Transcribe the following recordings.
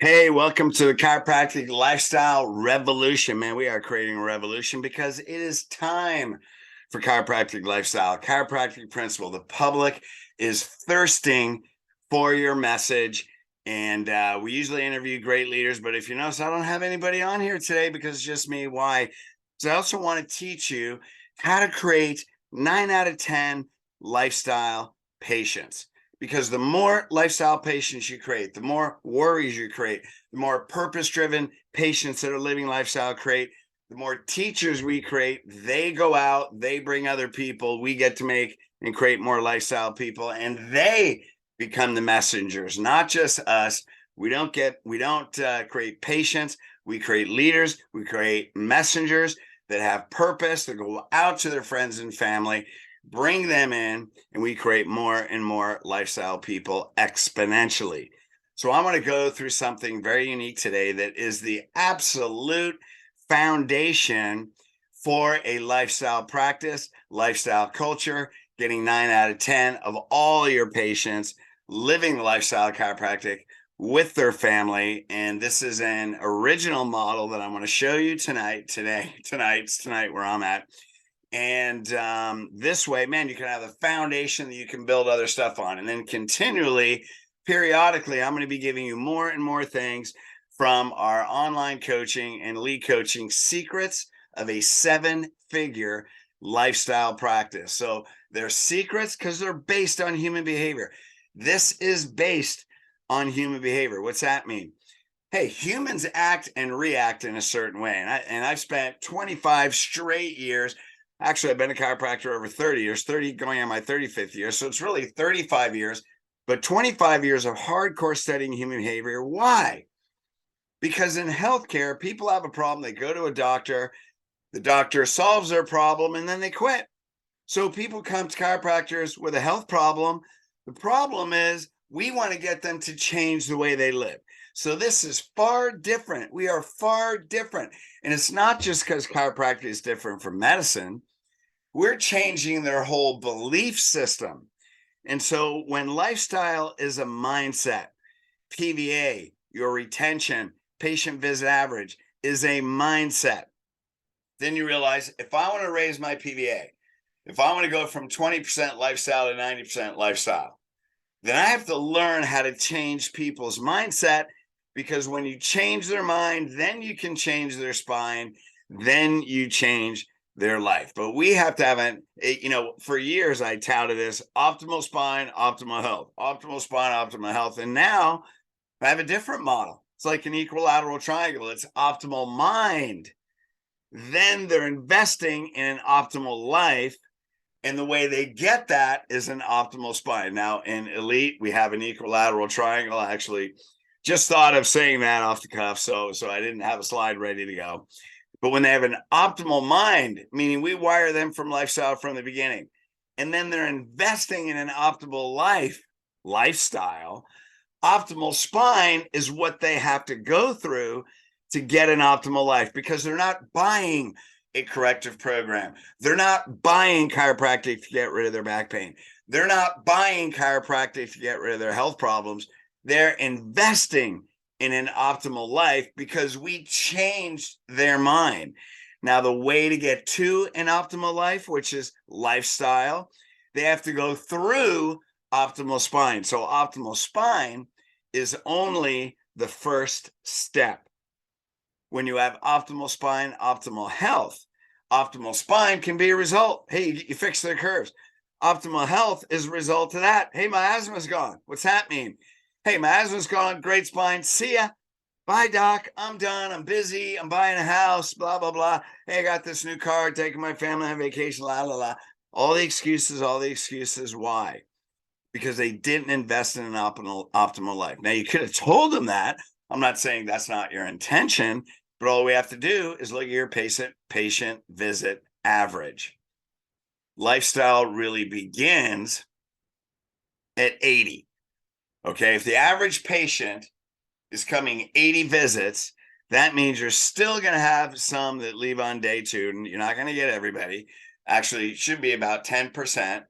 Hey, welcome to the chiropractic lifestyle revolution, man. We are creating a revolution because it is time for chiropractic lifestyle, chiropractic principle. The public is thirsting for your message. And we usually interview great leaders, but if you notice, I don't have anybody on here today because it's just me. Why? So I also want to teach you how to create 9 out of 10 lifestyle patients, because the more lifestyle patients you create, the more worries you create, the more purpose-driven patients that are living lifestyle create, the more teachers we create. They go out, they bring other people, we get to make and create more lifestyle people, and they become the messengers, not just us. We don't create patients, we create leaders, we create messengers that have purpose, that go out to their friends and family, bring them in, and we create more and more lifestyle people exponentially. So I want to go through something very unique today that is the absolute foundation for a lifestyle practice, lifestyle culture, getting 9 out of 10 of all your patients living the lifestyle chiropractic with their family. And this is an original model that I'm going to show you tonight where I'm at. And this way, man, you can have a foundation that you can build other stuff on. And then continually, periodically, I'm going to be giving you more and more things from our online coaching and lead coaching secrets of a 7-figure lifestyle practice. So they're secrets because they're based on human behavior. This is based on human behavior. What's that mean? Hey, humans act and react in a certain way. And I've spent 25 straight years. Actually, I've been a chiropractor over 30 years, 30 going on my 35th year. So it's really 35 years, but 25 years of hardcore studying human behavior. Why? Because in healthcare, people have a problem. They go to a doctor, the doctor solves their problem, and then they quit. So people come to chiropractors with a health problem. The problem is we want to get them to change the way they live. So this is far different. We are far different. And it's not just because chiropractic is different from medicine. We're changing their whole belief system. And so when lifestyle is a mindset, PVA, your retention, patient visit average is a mindset, then you realize if I want to raise my PVA, if I want to go from 20% lifestyle to 90% lifestyle, then I have to learn how to change people's mindset, because when you change their mind, then you can change their spine, then you change their life. But we have to have for years I touted this optimal spine, optimal health, optimal spine, optimal health. And now I have a different model. It's like an equilateral triangle. It's optimal mind. Then they're investing in an optimal life. And the way they get that is an optimal spine. Now in Elite, we have an equilateral triangle. I actually just thought of saying that off the cuff. So I didn't have a slide ready to go. But when they have an optimal mind, meaning we wire them from lifestyle from the beginning, and then they're investing in an optimal lifestyle, optimal spine is what they have to go through to get an optimal life, because they're not buying a corrective program. They're not buying chiropractic to get rid of their back pain. They're not buying chiropractic to get rid of their health problems. They're investing in an optimal life because we changed their mind. Now, the way to get to an optimal life, which is lifestyle, they have to go through optimal spine. So optimal spine is only the first step. When you have optimal spine, optimal health, optimal spine can be a result. Hey, you fix their curves. Optimal health is a result of that. Hey, my asthma's gone. What's that mean? Hey, my asthma's gone. Great spine. See ya. Bye, doc. I'm done. I'm busy. I'm buying a house. Blah, blah, blah. Hey, I got this new car. Taking my family on vacation. La, la, la. All the excuses. Why? Because they didn't invest in an optimal life. Now, you could have told them that. I'm not saying that's not your intention, but all we have to do is look at your patient visit average. Lifestyle really begins at 80. Okay, if the average patient is coming 80 visits, that means you're still going to have some that leave on day 2, and you're not going to get everybody. Actually, it should be about 10%.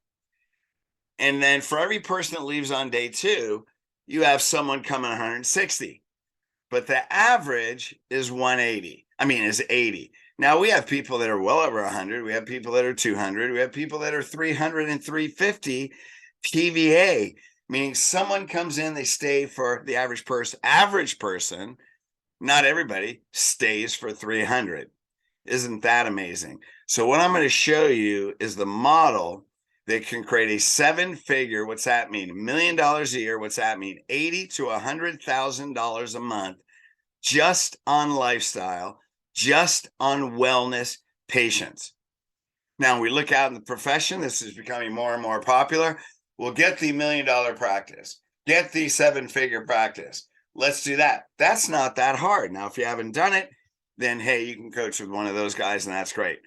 And then for every person that leaves on day 2, you have someone coming 160. but the average is 180. I mean, is 80. Now we have people that are well over 100. We have people that are 200. We have people that are 300 and 350 PVA, meaning someone comes in, they stay for the average person, not everybody stays for 300. Isn't that amazing? So what I'm going to show you is the model that can create a 7-figure. What's that mean? $1 million a year. What's that mean? $80,000 to $100,000 a month just on lifestyle, just on wellness patients. Now we look out in the profession, this is becoming more and more popular. We'll get the $1 million practice, get the 7-figure practice. Let's do that. That's not that hard. Now, if you haven't done it, then hey, you can coach with one of those guys, and that's great.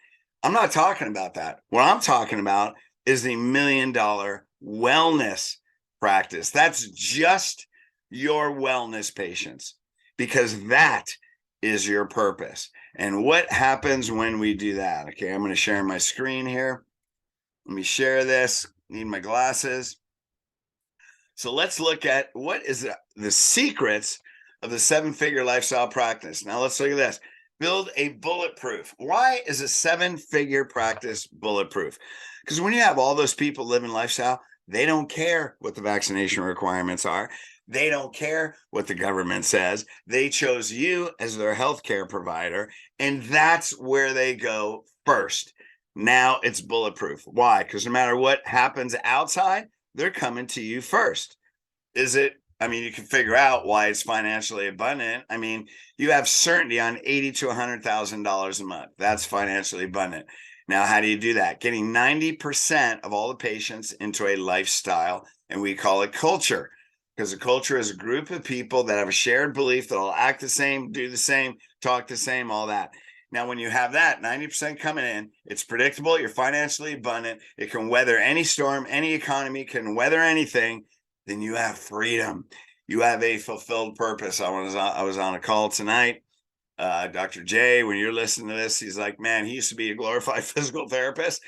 I'm not talking about that. What I'm talking about is the $1 million wellness practice. That's just your wellness patients, because that is your purpose. And what happens when we do that? Okay, I'm going to share my screen here. Let me share this. Need my glasses. So let's look at what is the secrets of the 7-figure lifestyle practice. Now let's look at this. Build a bulletproof. Why is a 7-figure practice bulletproof? Because when you have all those people living lifestyle, they don't care what the vaccination requirements are. They don't care what the government says. They chose you as their healthcare provider, and that's where they go first. Now it's bulletproof. Why? Because no matter what happens outside, they're coming to you first. Is it? I mean, you can figure out why it's financially abundant. I mean, you have certainty on $80,000 to $100,000 a month. That's financially abundant. Now, how do you do that? Getting 90% of all the patients into a lifestyle, and we call it culture, because a culture is a group of people that have a shared belief that will act the same, do the same, talk the same, all that. Now, when you have that 90% coming in, it's predictable, you're financially abundant, it can weather any storm, any economy can weather anything, then you have freedom. You have a fulfilled purpose. I was on a call tonight. Dr. J, when you're listening to this, he's like, man, he used to be a glorified physical therapist,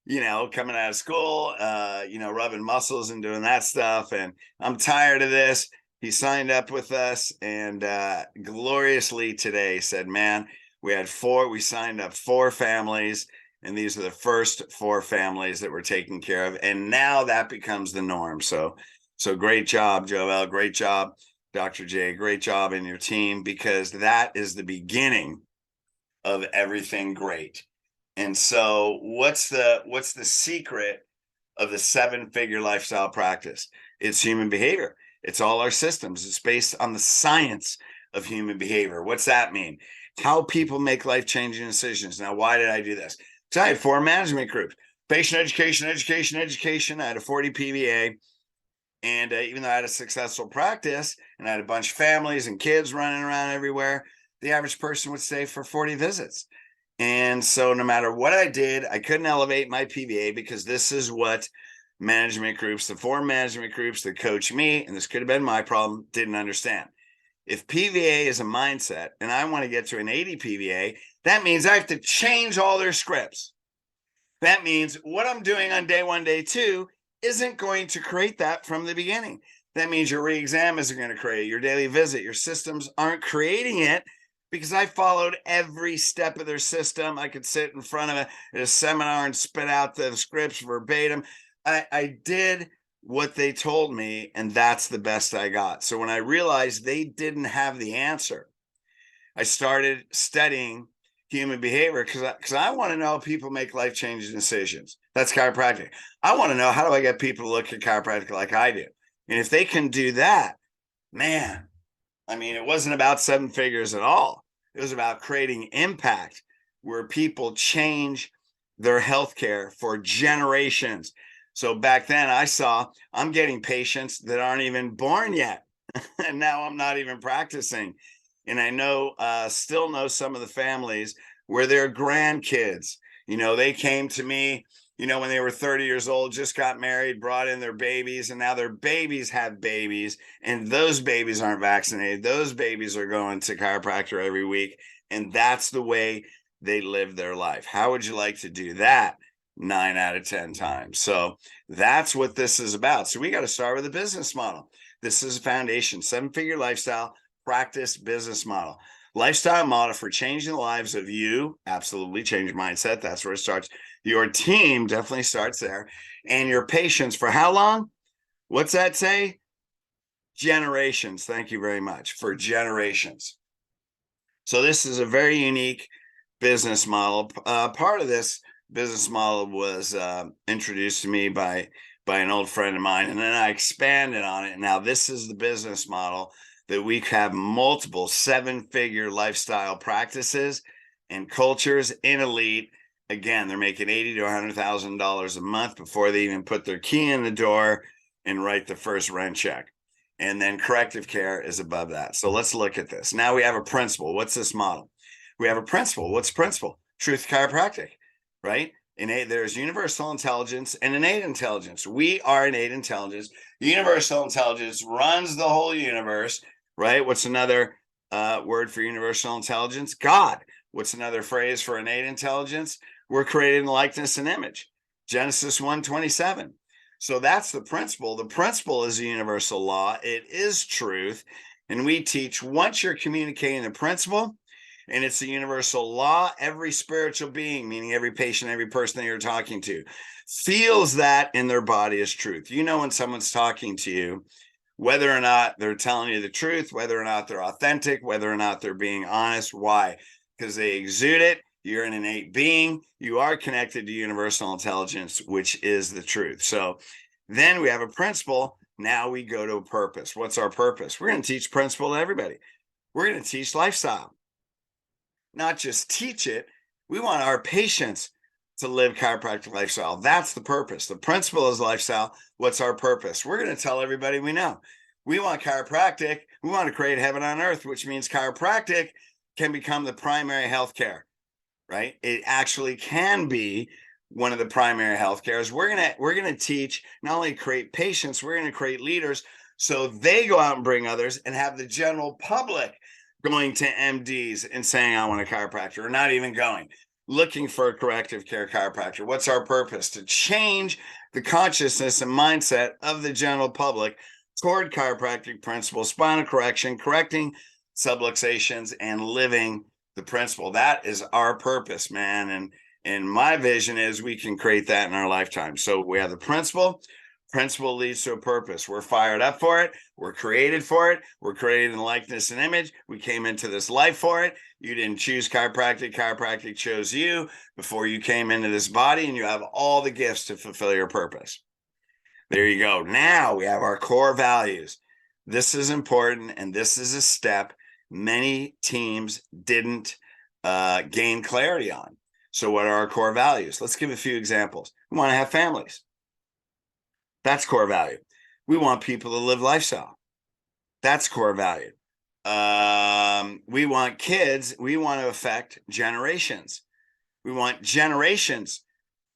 coming out of school, rubbing muscles and doing that stuff. And I'm tired of this. He signed up with us and gloriously today said, man, we signed up 4 families, and these are the first 4 families that we're taking care of. And now that becomes the norm. So great job, Joel. Great job, Dr. J. Great job in your team, because that is the beginning of everything great. And so what's the secret of the 7-figure lifestyle practice? It's human behavior. It's all our systems. It's based on the science of human behavior. What's that mean? How people make life-changing decisions. Now, why did I do this? Because I had 4 management groups: patient education, education, education. I had a 40 PVA. And even though I had a successful practice and I had a bunch of families and kids running around everywhere, the average person would stay for 40 visits. And so no matter what I did, I couldn't elevate my PVA, because this is what management groups, the 4 management groups that coach me, and this could have been my problem, didn't understand. If PVA is a mindset and I want to get to an 80 PVA, that means I have to change all their scripts. That means what I'm doing on day 1, day 2 isn't going to create that from the beginning. That means your re-exam isn't going to create your daily visit. Your systems aren't creating it, because I followed every step of their system. I could sit in front of a seminar and spit out the scripts verbatim. I did what they told me, and that's the best I got. So when I realized they didn't have the answer, I started studying human behavior, because I want to know how people make life-changing decisions. That's chiropractic. I want to know, how do I get people to look at chiropractic like I do? And if they can do that, man, I mean, it wasn't about 7 figures at all. It was about creating impact where people change their healthcare for generations. So back then I'm getting patients that aren't even born yet. And now I'm not even practicing. And I still know some of the families where their grandkids, they came to me, when they were 30 years old, just got married, brought in their babies, and now their babies have babies, and those babies aren't vaccinated. Those babies are going to chiropractor every week, and that's the way they live their life. How would you like to do that 9 out of 10 times? So that's what this is about. So we got to start with a business model. This is a foundation, 7-figure lifestyle, practice business model. Lifestyle model for changing the lives of you. Absolutely change your mindset. That's where it starts. Your team definitely starts there. And your patients for how long? What's that say? Generations. Thank you very much. For generations. So this is a very unique business model. Part of this business model was introduced to me by an old friend of mine, and then I expanded on it. Now this is the business model that we have multiple seven-figure lifestyle practices and cultures in Elite. Again, they're making $80,000 to $100,000 a month before they even put their key in the door and write the first rent check. And then corrective care is above that. So let's look at this. Now we have a principle. What's this model? We have a principle. What's principle? Truth chiropractic, right? There's universal intelligence and innate intelligence. We are innate intelligence. Universal intelligence runs the whole universe, right? What's another word for universal intelligence? God. What's another phrase for innate intelligence? We're created in likeness and image. Genesis 1:27. So that's the principle. The principle is a universal law. It is truth. And we teach once you're communicating the principle, and it's a universal law, every spiritual being, meaning every patient, every person that you're talking to, feels that in their body as truth. You know when someone's talking to you, whether or not they're telling you the truth, whether or not they're authentic, whether or not they're being honest. Why? Because they exude it. You're an innate being. You are connected to universal intelligence, which is the truth. So then we have a principle. Now we go to a purpose. What's our purpose? We're going to teach principle to everybody. We're going to teach lifestyle. Not just teach it. We want our patients to live chiropractic lifestyle. That's the purpose. The principle is lifestyle. What's our purpose? We're going to tell everybody we know. We want chiropractic. We want to create heaven on earth, which means chiropractic can become the primary healthcare. Right? It actually can be one of the primary health cares. We're gonna teach, not only create patients, we're gonna create leaders so they go out and bring others and have the general public going to MDs and saying, I want a chiropractor, or not even going, looking for a corrective care chiropractor. What's our purpose? To change the consciousness and mindset of the general public toward chiropractic principles, spinal correction, correcting subluxations, and living the principle. That is our purpose, man. And my vision is we can create that in our lifetime. So we have the principle. Principle leads to a purpose. We're fired up for it. We're created for it. We're created in likeness and image. We came into this life for it. You didn't choose chiropractic. Chiropractic chose you before you came into this body, and you have all the gifts to fulfill your purpose. There you go. Now we have our core values. This is important, and this is a step many teams didn't gain clarity on. So what are our core values? Let's give a few examples. We want to have families. That's core value. We want people to live lifestyle. That's core value. We want kids. We want to affect generations. We want generations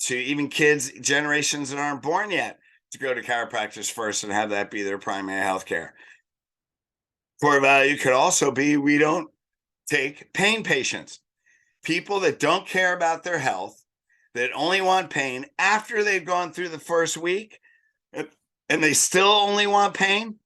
to, even kids, generations that aren't born yet, to go to chiropractors first and have that be their primary health care. Core value could also be we don't take pain patients. People that don't care about their health, that only want pain after they've gone through the first week, and they still only want pain,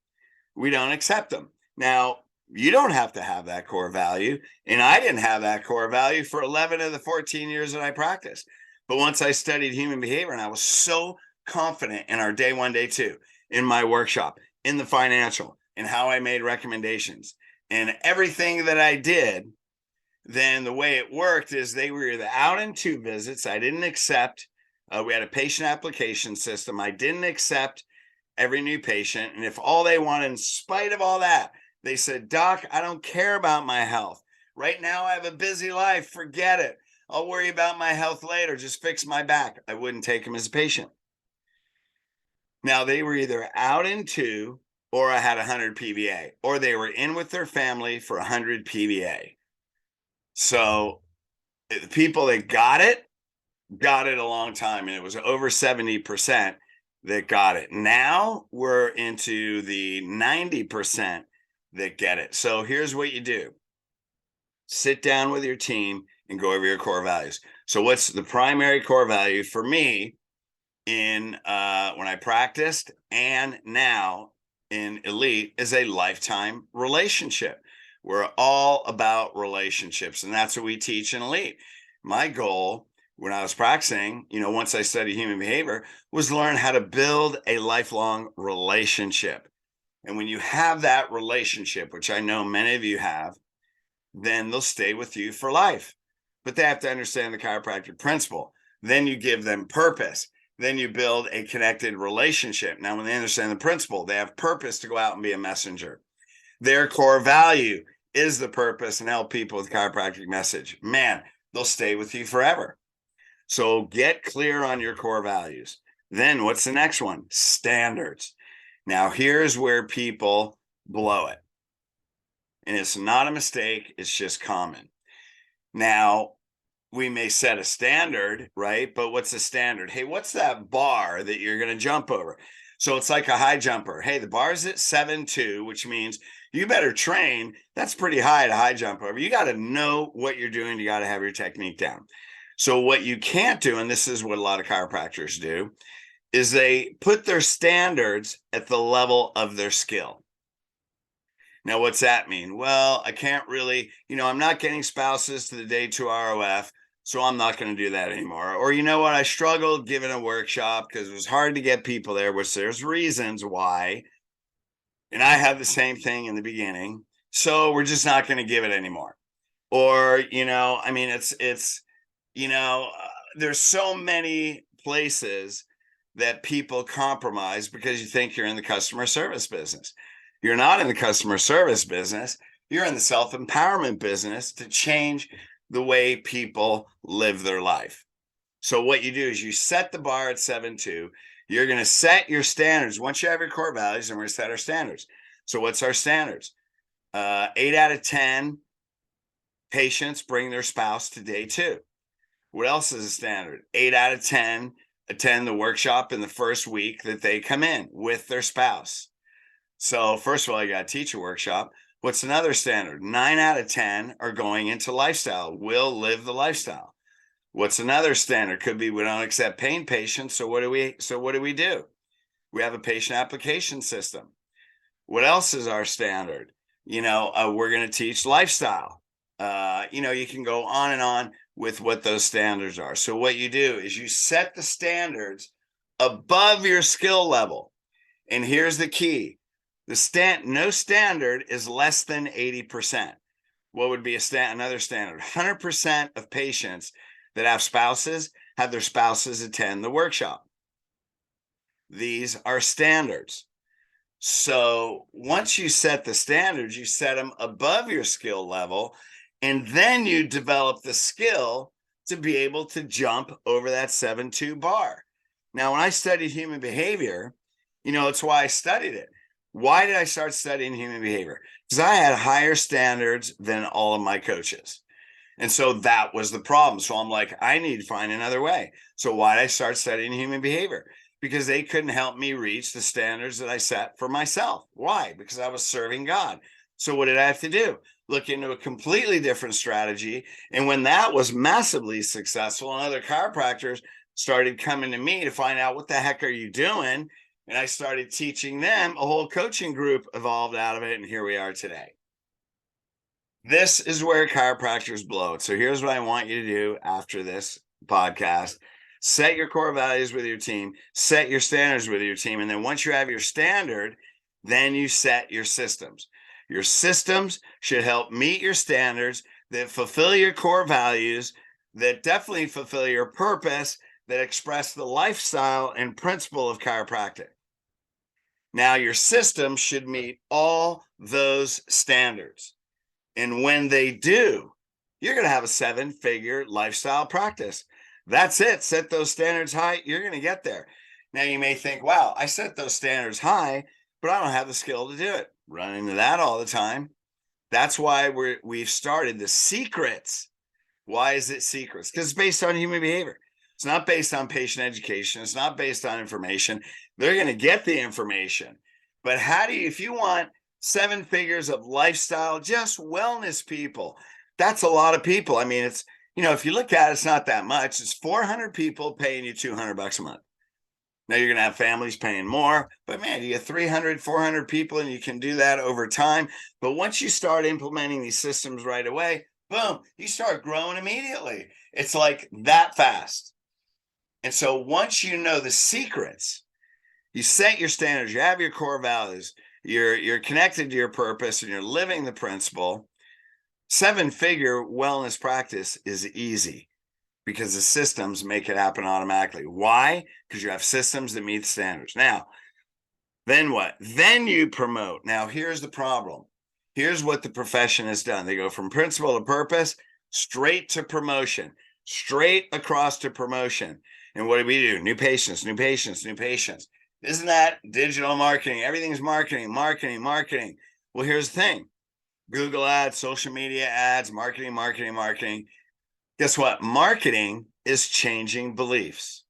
we don't accept them. Now, you don't have to have that core value, and I didn't have that core value for 11 of the 14 years that I practiced. But once I studied human behavior, and I was so confident in our day one, day two, in my workshop, in the financial, and how I made recommendations and everything that I did, then the way it worked is they were either out in 2 visits. I didn't accept. We had a patient application system. I didn't accept every new patient. And if all they wanted, in spite of all that, they said, Doc, I don't care about my health. Right now, I have a busy life. Forget it. I'll worry about my health later. Just fix my back. I wouldn't take them as a patient. Now, they were either out in 2, or I had 100 PVA, or they were in with their family for 100 PVA. So the people that got it a long time, and it was over 70% that got it. Now we're into the 90% that get it. So here's what you do. Sit down with your team and go over your core values. So what's the primary core value for me in when I practiced and now in Elite is a lifetime relationship. We're all about relationships, and that's what we teach in Elite. My goal when I was practicing, once I studied human behavior, was learn how to build a lifelong relationship. And when you have that relationship, which I know many of you have, then they'll stay with you for life. But they have to understand the chiropractic principle. Then you give them purpose. Then you build a connected relationship. Now, when they understand the principle, they have purpose to go out and be a messenger. Their core value is the purpose and help people with chiropractic message. Man, they'll stay with you forever. So get clear on your core values. Then what's the next one? Standards. Now, here's where people blow it. And it's not a mistake, it's just common. Now, we may set a standard, right? But what's the standard? Hey, what's that bar that you're going to jump over? So it's like a high jumper. Hey, the bar's at 7.2, which means you better train. That's pretty high to high jump over. You got to know what you're doing. You got to have your technique down. So what you can't do, and this is what a lot of chiropractors do, is they put their standards at the level of their skill. Now, what's that mean? Well, I can't really, I'm not getting spouses to the day 2 ROF, so I'm not going to do that anymore. Or, you know what? I struggled giving a workshop because it was hard to get people there, which there's reasons why. And I had the same thing in the beginning. So we're just not going to give it anymore. Or, there's so many places that people compromise because you think you're in the customer service business. You're not in the customer service business. You're in the self-empowerment business to change the way people live their life. So what you do is you set the bar at 7.2. You're going to set your standards. Once you have your core values, and we're going to set our standards. So what's our standards? 8 out of 10 patients bring their spouse to day 2. What else is a standard? 8 out of 10 attend the workshop in the first week that they come in with their spouse. So first of all, you got to teach a workshop. What's another standard? 9 out of 10 are going into lifestyle, will live the lifestyle. What's another standard? Could be we don't accept pain patients. So what do we do? We have a patient application system. What else is our standard? We're going to teach lifestyle. You can go on and on with what those standards are. So what you do is you set the standards above your skill level. And here's the key. No standard is less than 80%. What would be another standard? 100% of patients that have spouses have their spouses attend the workshop. These are standards. So once you set the standards, you set them above your skill level, and then you develop the skill to be able to jump over that 7.2 bar. Now, when I studied human behavior, it's why I studied it. Why did I start studying human behavior? Because I had higher standards than all of my coaches. And so that was the problem. So I'm like, I need to find another way. So why did I start studying human behavior? Because they couldn't help me reach the standards that I set for myself. Why? Because I was serving God. So what did I have to do? Look into a completely different strategy. And when that was massively successful, and other chiropractors started coming to me to find out what the heck are you doing? And I started teaching them. A whole coaching group evolved out of it. And here we are today. This is where chiropractors blow it. So here's what I want you to do after this podcast. Set your core values with your team. Set your standards with your team. And then once you have your standard, then you set your systems. Your systems should help meet your standards that fulfill your core values, that definitely fulfill your purpose, that express the lifestyle and principle of chiropractic. Now, your system should meet all those standards. And when they do, you're going to have a 7-figure lifestyle practice. That's it. Set those standards high. You're going to get there. Now, you may think, wow, I set those standards high, but I don't have the skill to do it. Run into that all the time. That's why we've started the secrets. Why is it secrets? Because it's based on human behavior. It's not based on patient education. It's not based on information. They're going to get the information. But if you want 7 figures of lifestyle, just wellness people, that's a lot of people. I mean, it's, if you look at it, it's not that much. It's 400 people paying you $200 a month. Now you're going to have families paying more, but man, you get 300, 400 people and you can do that over time. But once you start implementing these systems right away, boom, you start growing immediately. It's like that fast. And so once you know the secrets, you set your standards, you have your core values, you're connected to your purpose, and you're living the principle. 7-figure wellness practice is easy because the systems make it happen automatically. Why? Because you have systems that meet standards. Now, then what? Then you promote. Now, here's the problem. Here's what the profession has done. They go from principle to purpose straight to promotion, straight across to promotion. And what do we do? New patients, new patients, new patients. Isn't that digital marketing? Everything's marketing, marketing, marketing. Well, here's the thing. Google ads, social media ads, marketing, marketing, marketing. Guess what? Marketing is changing beliefs.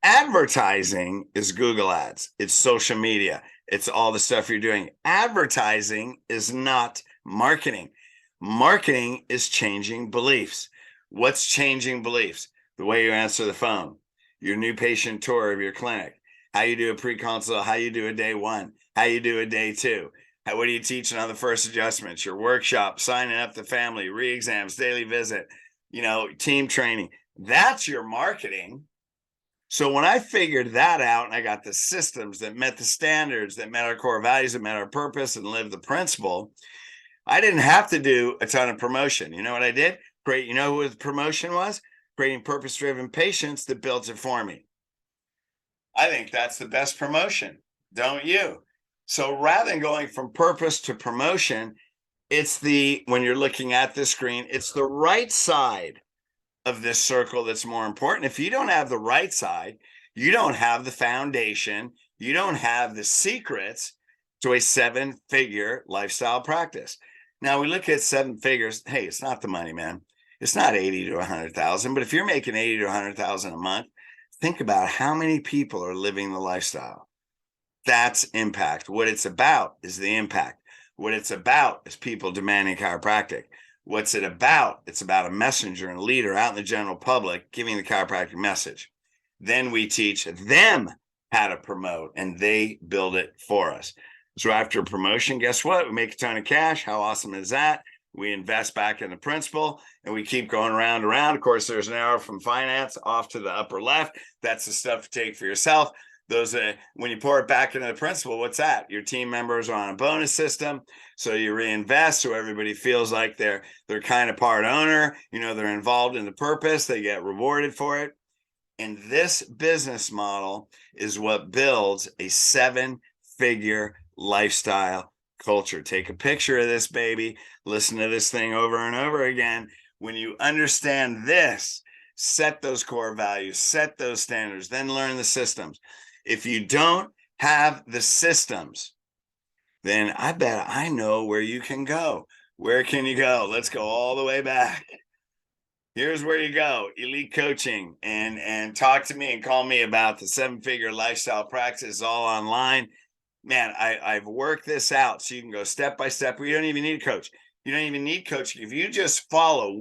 Advertising is Google ads. It's social media. It's all the stuff you're doing. Advertising is not marketing. Marketing is changing beliefs. What's changing beliefs? The way you answer the phone, your new patient tour of your clinic, how you do a pre-consult, how you do a day one, how you do a day two. What are you teaching on the first adjustments, your workshop, signing up the family, re-exams, daily visit, team training. That's your marketing. So when I figured that out and I got the systems that met the standards, that met our core values, that met our purpose and lived the principle, I didn't have to do a ton of promotion. You know what I did? Great. You know who the promotion was? Creating purpose-driven patients that built it for me. I think that's the best promotion, don't you? So rather than going from purpose to promotion, it's when you're looking at the screen, it's the right side of this circle that's more important. If you don't have the right side, you don't have the foundation, you don't have the secrets to a 7-figure lifestyle practice. Now we look at 7 figures. Hey, it's not the money, man. It's not 80 to 100,000, but if you're making 80 to 100,000 a month, think about how many people are living the lifestyle. That's impact. What it's about is the impact. What it's about is people demanding chiropractic. What's it about? It's about a messenger and a leader out in the general public giving the chiropractic message. Then we teach them how to promote, and they build it for us. So after promotion, guess what? We make a ton of cash. How awesome is that? We invest back in the principal, and we keep going around and around. Of course, there's an arrow from finance off to the upper left. That's the stuff to take for yourself. Those when you pour it back into the principal, what's that? Your team members are on a bonus system, so you reinvest, so everybody feels like they're kind of part owner. They're involved in the purpose. They get rewarded for it. And this business model is what builds a 7-figure lifestyle culture. Take a picture of this, baby. Listen to this thing over and over again. When you understand this, set those core values, set those standards, then learn the systems. If you don't have the systems, then I bet I know where you can go. Where can you go? Let's go all the way back. Here's where you go. Elite Coaching, and talk to me and call me about the 7-figure lifestyle practice, all online. Man, I've worked this out so you can go step by step. You don't even need a coach. You don't even need coaching. If you just follow,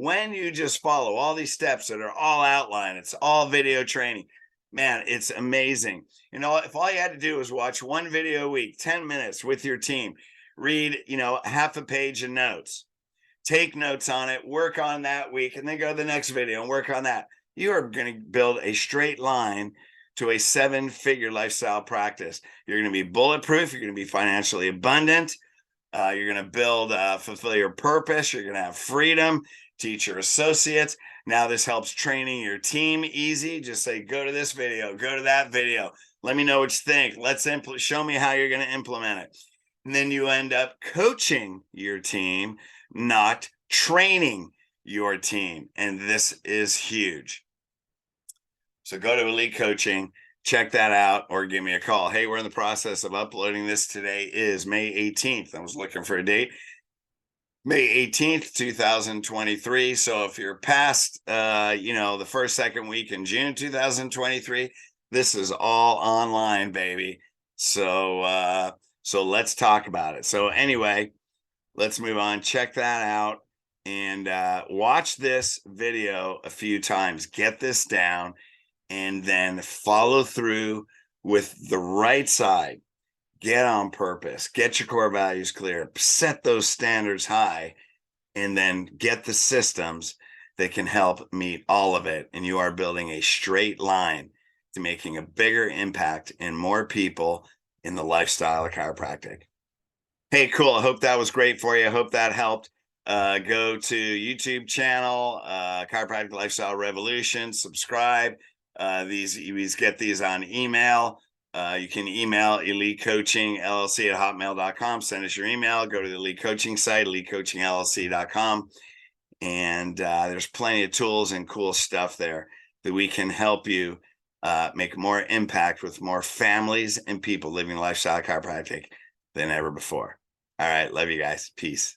all these steps that are all outlined, it's all video training. Man, it's amazing. If all you had to do was watch one video a week, 10 minutes with your team, read, half a page of notes, take notes on it, work on that week, and then go to the next video and work on that. You are going to build a straight line to a 7-figure lifestyle practice. You're going to be bulletproof. You're going to be financially abundant. You're going to fulfill your purpose. You're going to have freedom, teach your associates. Now this helps training your team easy. Just say, go to this video, go to that video. Let me know what you think. Show me how you're going to implement it. And then you end up coaching your team, not training your team. And this is huge. So go to Elite Coaching, check that out, or give me a call. Hey, we're in the process of uploading this. Today is May 18th. I was looking for a date. May 18th, 2023. So if you're past, the first, second week in June 2023, this is all online, baby. So let's talk about it. So anyway, let's move on. Check that out and watch this video a few times. Get this down. and then follow through with the right side. Get on purpose, get your core values clear, set those standards high, and then get the systems that can help meet all of it. And you are building a straight line to making a bigger impact in more people in the lifestyle of chiropractic. Hey, cool. I hope that was great for you. I hope that helped. Go to YouTube channel, Chiropractic Lifestyle Revolution, subscribe. These get these on email. You can email elitecoachingllc@hotmail.com. Send us your email. Go to the Elite Coaching site, elitecoachingllc.com. And there's plenty of tools and cool stuff there that we can help you make more impact with more families and people living lifestyle chiropractic than ever before. All right. Love you guys. Peace.